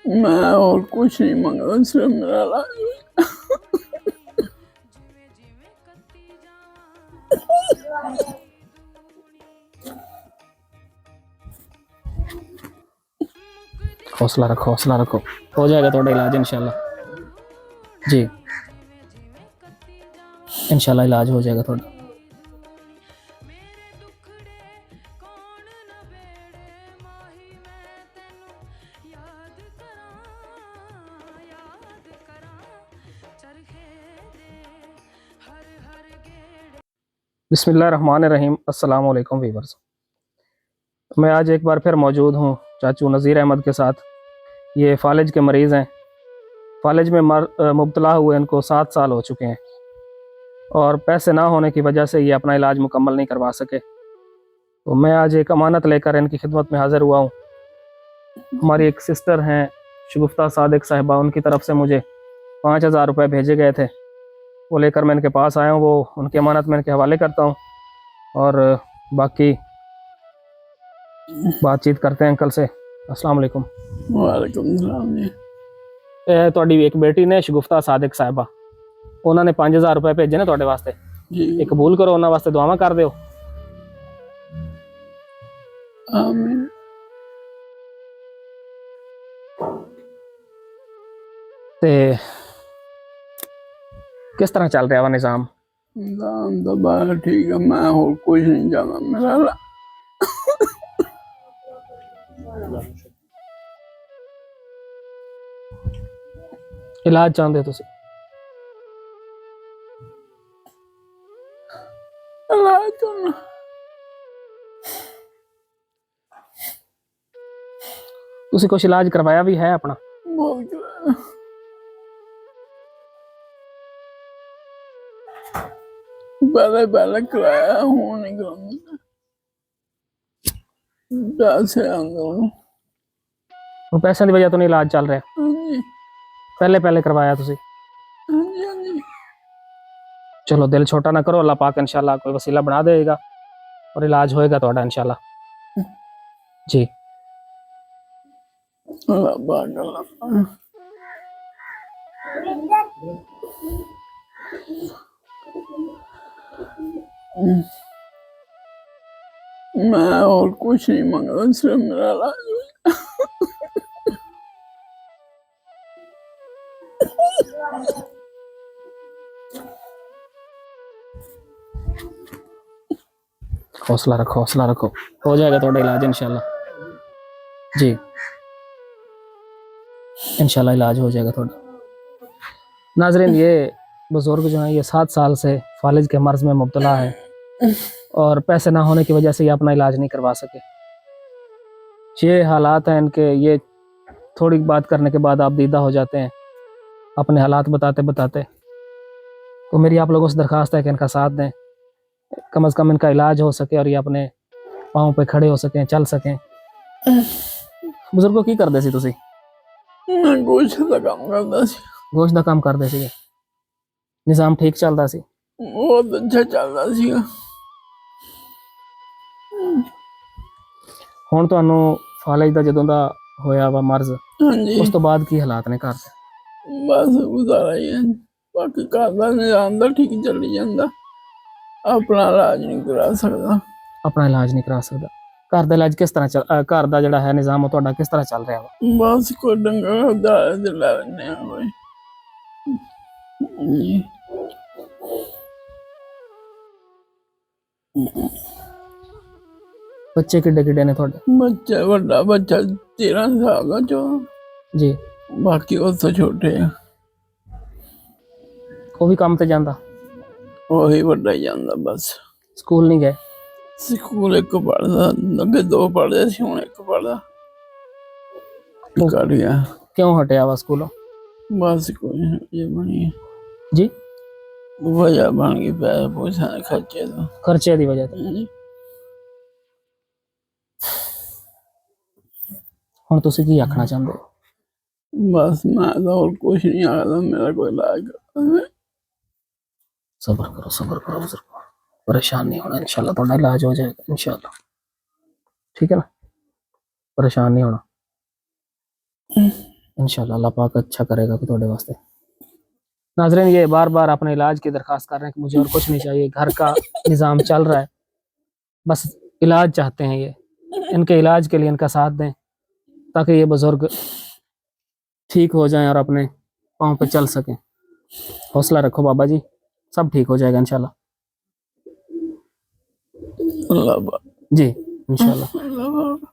मैं और कुछ नहीं मंगा, सिर्फ मेरा इलाज हौसला रखो, हौसला रखो, हो जाएगा थोड़ा इलाज इंशाल्लाह। जी इंशाल्लाह इलाज हो जाएगा थोड़ा। बिस्मिल्लाहिर्रहमानिर्रहीम। अस्सलाम वालेकुम वीवर्स। मैं आज एक बार फिर मौजूद हूँ चाचू नज़ीर अहमद के साथ। ये फालिज के मरीज़ हैं। फालिज में मुब्तला हुए इनको 7 साल हो चुके हैं और पैसे ना होने की वजह से ये अपना इलाज मुकम्मल नहीं करवा सके। तो मैं आज एक अमानत लेकर इनकी खिदमत में हाज़िर हुआ हूँ। हमारी एक सिस्टर हैं शगुफ्ता सादिक साहिबा, उनकी तरफ से मुझे 5,000 रुपये भेजे गए थे, वो लेकर मैं इनके पास आया हूँ। वो उनकी अमानत मैं इनके हवाले करता हूँ और बाकी बातचीत करते हैं अंकल से। अस्सलाम वालेकुम। वालेकुम सलाम जी। ਤੁਹਾਡੀ ਇੱਕ ਬੇਟੀ ਨੇ ਸ਼ਗੁਫਤਾ ਸਾਦਿਕ ਸਾਹਿਬਾ, ਉਹਨਾਂ ਨੇ 5,000 ਰੁਪਏ ਭੇਜੇ ਨੇ ਤੁਹਾਡੇ ਵਾਸਤੇ। जी ਇਹ ਕਬੂਲ ਕਰੋ, ਉਹਨਾਂ ਵਾਸਤੇ ਦੁਆਵਾਂ ਕਰ ਦਿਓ। आमीन। ਤੇ ਕਿਸ ਤਰ੍ਹਾਂ ਚੱਲ ਰਿਹਾ ਵਾ ਨਿਜ਼ਾਮ? दाम तो बाहर ठीक है, मैं और कुछ नहीं जाना, मेरा ਇਲਾਜ ਚਾਹੁੰਦੇ ਹੋ ਤੁਸੀਂ? इलाज करना। ਤੁਸੀਂ ਕੁਝ ਇਲਾਜ ਕਰਵਾਇਆ ਵੀ ਹੈ ਆਪਣਾ? बहुत कराया। पहले कराया, हूँ नहीं कराना। पैसे आंदे हूँ। ਹੁਣ ਪੈਸਿਆਂ ਦੀ ਵਜ੍ਹਾ ਤੋਂ ਨਹੀਂ ਇਲਾਜ ਚੱਲ ਰਿਹਾ? हाँ जी ਪਹਿਲੇ ਕਰਵਾਇਆ ਤੁਸੀਂ? हाँ जी हाँ जी। चलो दिल छोटा ना करो, अल्लाह पाक इंशाल्लाह कोई वसीला बना देगा और इलाज होएगा ਤੁਹਾਡਾ इंशाल्लाह। जी अल्लाह पाक अल्लाह पाक। मैं और कुछ नहीं मंगा, सिर्फ मेरा इलाज हौसला रखो, हौसला रखो, हो जाएगा थोड़ा इलाज इंशाल्लाह। जी इंशाल्लाह इलाज हो जाएगा थोड़ा। नाजरीन, ये बुजुर्ग जो हैं ये 7 साल से फालिज के मर्ज में मुब्तला है और पैसे ना होने की वजह से ये अपना इलाज नहीं करवा सके। ये हालात हैं इनके। ये थोड़ी बात करने के बाद आप दीदा हो जाते हैं अपने हालात बताते बताते। तो मेरी आप लोगों से दरख्वास्त है कि इनका साथ दें, कम से कम इनका इलाज हो सके और ये अपने पाँव पे खड़े हो सकें, चल सकें। बुजुर्गों की करदे सी तुसी? मैं कुछ का काम करता सी। गोश्त दा काम करदे सी? निज़ाम ठीक चलदा सी? बहुत अच्छा चलता सी। ਹੁਣ ਤੁਹਾਨੂੰ ਫਾਲਿਜ ਦਾ ਜਦੋਂ ਦਾ ਹੋਇਆ ਵਾ ਮਰਜ਼, हाँ जी ਉਸ ਤੋਂ ਬਾਅਦ ਕੀ ਹਾਲਾਤ ਨੇ ਘਰ ਦੇ? बस गुजारा ही है, बाकी घर का निजाम तो ठीक चली जाता, अपना इलाज नहीं करा सकता। ਆਪਣਾ ਇਲਾਜ ਨਹੀਂ ਕਰਾ ਸਕਦਾ। ਘਰ ਦਾ ਇਲਾਜ ਕਿਸ ਤਰ੍ਹਾਂ ਘਰ ਦਾ ਜਿਹੜਾ ਹੈ ਨਿਜ਼ਾਮ ਉਹ ਤੁਹਾਡਾ ਕਿਸ ਤਰ੍ਹਾਂ ਚੱਲ ਰਿਹਾ ਵਾ? बस कोई डंगर उधार दिला लेने हैं कोई। जी ਬੱਚੇ ਕਿੱਡੇ ਨੇ ਤੁਹਾਡੇ? बच्चा बड़ा बच्चा 13 साल का जो, ਜੀ बाकी वो तो छोटे हैं। ਉਹ ਵੀ ਕੰਮ ਤੇ ਜਾਂਦਾ? वही बड़ा ही जाता बस। ਸਕੂਲ ਨਹੀਂ ਗਏ? स्कूल एक पढ़ता, अगे 2 पढ़ते सी, हुण एक पढ़दा कर गया। ਕਿਉਂ ਹਟਿਆ ਵਾ ਸਕੂਲੋਂ? बस कोई ये बनी ਜੀ वजह बन गई पैसे पूछा खर्चे तो। ਖਰਚੇ ਦੀ ਵਜ੍ਹਾ ਤੋਂ। जी ਹੁਣ ਤੁਸੀਂ ਕੀ ਆਖਣਾ ਚਾਹੁੰਦੇ ਹੋ? बस मैं तो और कुछ नहीं आता, मेरा कोई इलाज कर। सब्र करो बुजुर्ग, परेशान नहीं होना, इंशाल्लाह थोड़ा इलाज हो जाएगा इंशाल्लाह। ठीक है ना, परेशान नहीं होना। इंशाल्लाह अल्लाह पाक अच्छा करेगा थोड़े वास्ते। नाज़रीन, ये बार बार अपने इलाज की दरख्वास्त कर रहे हैं कि मुझे और कुछ नहीं चाहिए, घर का निज़ाम चल रहा है, बस इलाज चाहते हैं ये। इनके इलाज के लिए इनका साथ दें ताकि ये बुज़ुर्ग ठीक हो जाएं और अपने पाँव पे चल सकें। हौसला रखो बाबा जी, सब ठीक हो जाएगा इंशाल्लाह। अल्लाह जी इंशाल्लाह। अल्लाह